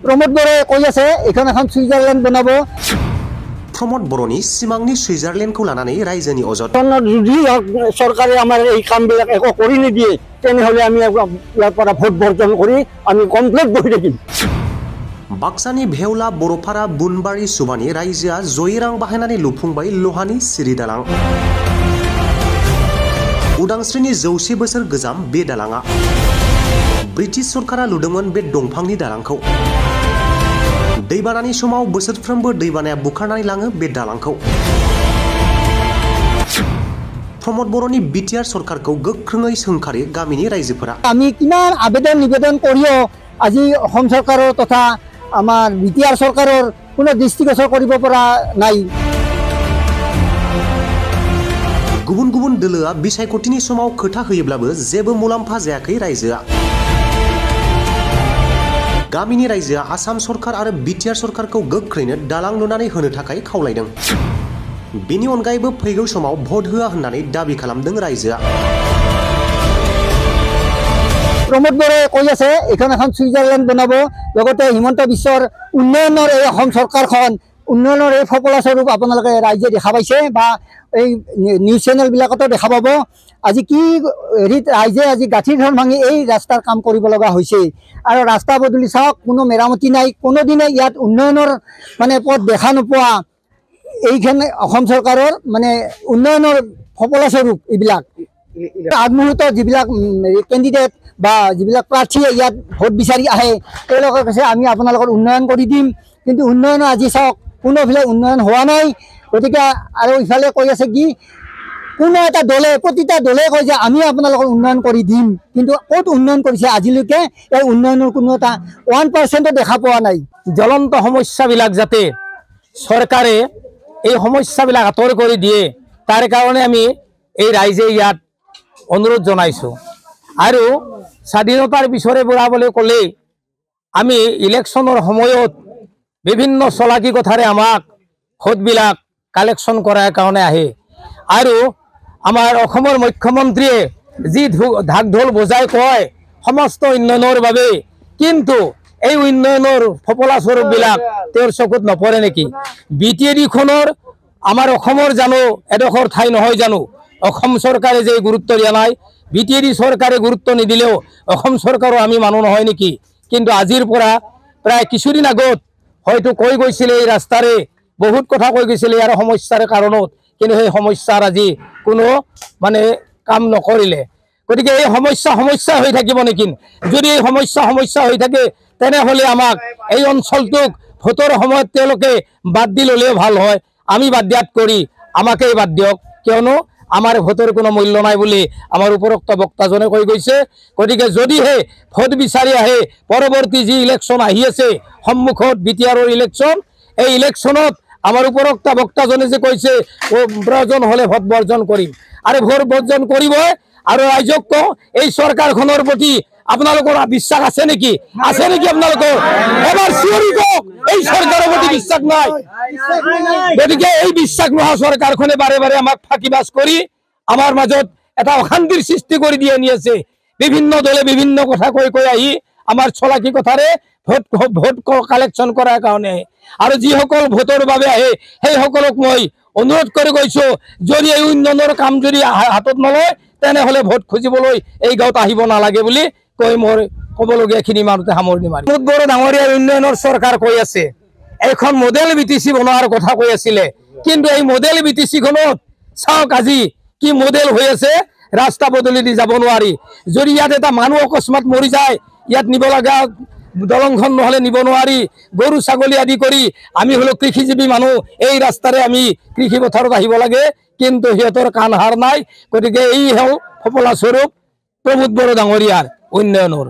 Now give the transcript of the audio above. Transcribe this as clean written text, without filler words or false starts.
प्रमोद बरे কৈ আছে এখন এখন সুইজারল্যান্ড বনাব। प्रमोद बर'नि सिमांनि सुइजारलेण्डखौ लानानै रायजोनि अजद যদি সরকারে আমার এই কামবিলাক একো কৰি নিদিয়ে তেনেহলে আমি ইয়াৰ পৰা ভোট বৰ্জন কৰি আমি কমপ্লিট বহি থাকিম। बाक्सानि भेवला बर'फारा बुनबारि सुबानि रायजोआ जयै रां बाहायनानै लुफुंबाय लहानि सिरि दालां। उदांस्रिनि 100 बोसोर गोजाम बे दालाङा ब्रिटिश सरकारा लुदोंमोन बे दंफांनि दालांखौ। दैबानानि समाव बोसोरफ्रोमबो दैबानाया बुखारनानै लाङो बे दालांखौ। प्रमोद बर'नि बिटिआर सरकारखौ गोख्रोङै सोंखारि गामिनि रायजोफोरा। আমি কিমান আবেদন নিবেদন কৰিও আজি অসম চৰকাৰৰ তথা আমাৰ বিটিআৰ চৰকাৰৰ কোনো দৃষ্টিগোচৰ কৰিব পৰা নাই। गुबुन गुबुन दोलोआ बिसायख'थिनि समाव खोथा होयोब्लाबो जेबो मुलाम्फा जायाखै रायजोआ। गामिनि रायजोआ आसाम सरकार आरो बिटिआर सरकारखौ गोख्रैनो दालां लुनानै होनो थाखाय खावलायदों। बेनि अनगायैबो फैगौ समाव भट होआ होननानै दाबि खालामदों रायजोआ। प्रमोद बरे কৈ আছে এখন এখন সুইজারল্যান্ড বনাব। লগতে হিমন্ত বিশ্বৰ উন্নয়নৰ এই অসম চৰকাৰখন উন্নয়নৰ এই ফপলাস্বৰূপ আপোনালোকে ৰাইজে দেখা পাইছে বা এই নিউজ চেনেলবিলাকতো দেখা পাব। আজি কি হেৰিত ৰাইজে আজি গাঁঠিৰ ধন ভাঙি এই ৰাস্তাৰ কাম কৰিব লগা হৈছে আৰু ৰাস্তা বদলি চাওক কোনো মেৰামতি নাই। কোনোদিনে ইয়াত উন্নয়নৰ মানে পথ দেখা নোপোৱা এইখানে অসম চৰকাৰৰ মানে উন্নয়নৰ ফপলাস্বৰূপ এইবিলাক। আগমুহূৰ্তত যিবিলাক কেণ্ডিডেট বা যিবিলাক প্ৰাৰ্থীয়ে ইয়াত ভোট বিচাৰি আহে তেওঁলোকে কৈছে আমি আপোনালোকৰ উন্নয়ন কৰি দিম, কিন্তু উন্নয়ন আজি চাওক কোনোফালে উন্নয়ন হোৱা নাই। গতিকে আৰু ইফালে কৈ আছে কি কোনো এটা দলে প্ৰতিটা দলে কয় যে আমি আপোনালোকৰ উন্নয়ন কৰি দিম, কিন্তু ক'ত উন্নয়ন কৰিছে আজিলৈকে এই উন্নয়নৰ কোনো এটা 1% দেখা পোৱা নাই। জ্বলন্ত সমস্যাবিলাক যাতে চৰকাৰে এই সমস্যাবিলাক আঁতৰ কৰি দিয়ে তাৰ কাৰণে আমি এই ৰাইজে ইয়াত অনুৰোধ জনাইছোঁ। আৰু স্বাধীনতাৰ পিছৰে বুঢ়াবলৈ ক'লে আমি ইলেকশ্যনৰ সময়ত বিভিন্ন চলাকি কথাৰে আমাক ভোটবিলাক কালেকশ্যন কৰাৰ কাৰণে আহে আৰু আমাৰ অসমৰ মুখ্যমন্ত্ৰীয়ে যি ঢাক ঢোল বজাই কয় সমস্ত উন্নয়নৰ বাবে, কিন্তু এই উন্নয়নৰ ফপলাস্বৰূপবিলাক তেওঁৰ চকুত নপৰে নেকি? বিটিআৰখনৰ আমাৰ অসমৰ জানো এডোখৰ ঠাই নহয় জানো? অসম চৰকাৰে যে গুৰুত্ব দিয়া নাই, বিটিআৰ চৰকাৰে গুৰুত্ব নিদিলেও অসম চৰকাৰো আমি মানুহ নহয় নেকি? কিন্তু আজিৰ পৰা প্ৰায় কিছুদিন আগত হয়তো কৈ গৈছিলে এই ৰাস্তাৰে বহুত কথা কৈ গৈছিলে ইয়াৰ সমস্যাৰ কাৰণত, কিন্তু সেই সমস্যাৰ আজি কোনো মানে কাম নকৰিলে। গতিকে এই সমস্যা হৈ থাকিব নেকি? যদি এই সমস্যা হৈ থাকে তেনেহ'লে আমাক এই অঞ্চলটোক ভোটৰ সময়ত তেওঁলোকে বাদ দি ল'লেও ভাল হয়। আমি বাদ দিয়াত কৰি আমাকেই বাদ দিয়ক, কিয়নো আমাৰ ভোটৰ কোনো মূল্য নাই বুলি আমাৰ উপৰোক্ত বক্তাজনে কৈ গৈছে। গতিকে যদিহে ভোট বিচাৰি আহে পৰৱৰ্তী যি ইলেকশ্যন আহি আছে সন্মুখত বিটিআৰৰ ইলেকশ্যন, এই ইলেকশ্যনত আমাৰ উপৰোক্ত বক্তাজনে যে কৈছে প্ৰয়োজন হ'লে ভোট বৰ্জন কৰিম আৰু ভোট বৰ্জন কৰিবই। আৰু ৰাইজক কওঁ এই চৰকাৰখনৰ প্ৰতি আপোনালোকৰ বিশ্বাস আছে নেকি? আছে নেকি আপোনালোকৰ? এবাৰ চিঞৰি কওক এই চৰকাৰৰ প্ৰতি বিশ্বাস নাই। গতিকে এই বিশ্বাস নোহোৱা চৰকাৰখনে বাৰে বাৰে আমাক ফাঁকিবাজ কৰি আমাৰ মাজত এটা অশান্তিৰ সৃষ্টি কৰি দি আনি আছে। বিভিন্ন দলে বিভিন্ন কথা কৈ আহি আমাৰ চলাকি কথাৰে ভোট কালেকশ্যন কৰাৰ কাৰণে আৰু যিসকল ভোটৰ বাবে আহে সেইসকলক মই অনুৰোধ কৰি গৈছোঁ যদি এই উন্নয়নৰ কাম যদি হাতত নলয় তেনেহ'লে ভোট খুজিবলৈ এই গাঁৱত আহিব নালাগে বুলি কৈ মোৰ ক'বলগীয়াখিনি মাৰোঁতে সামৰণি মাৰিম। প্ৰমোদ বড়ো ডাঙৰীয়াৰ উন্নয়নৰ চৰকাৰ কৈ আছে, এখন মডেল বিটিচি বনোৱাৰ কথা কৈ আছিলে, কিন্তু এই মডেল বিটিচিখনত চাওক আজি কি মডেল হৈ আছে। ৰাস্তা বদলি দি যাব নোৱাৰি। যদি ইয়াত এটা মানুহ অকস্মাত মৰি যায় ইয়াত নিব লগা দলংখন নহ'লে নিব নোৱাৰি। গৰু ছাগলী আদি কৰি আমি হ'লেও কৃষিজীৱী মানুহ, এই ৰাস্তাৰে আমি কৃষি পথাৰত আহিব লাগে, কিন্তু সিহঁতৰ কাণ হাৰ নাই। গতিকে এই হ'ল ফপলাস্বৰূপ প্ৰমোদ বড়ো ডাঙৰীয়াৰ উন্নয়নৰ।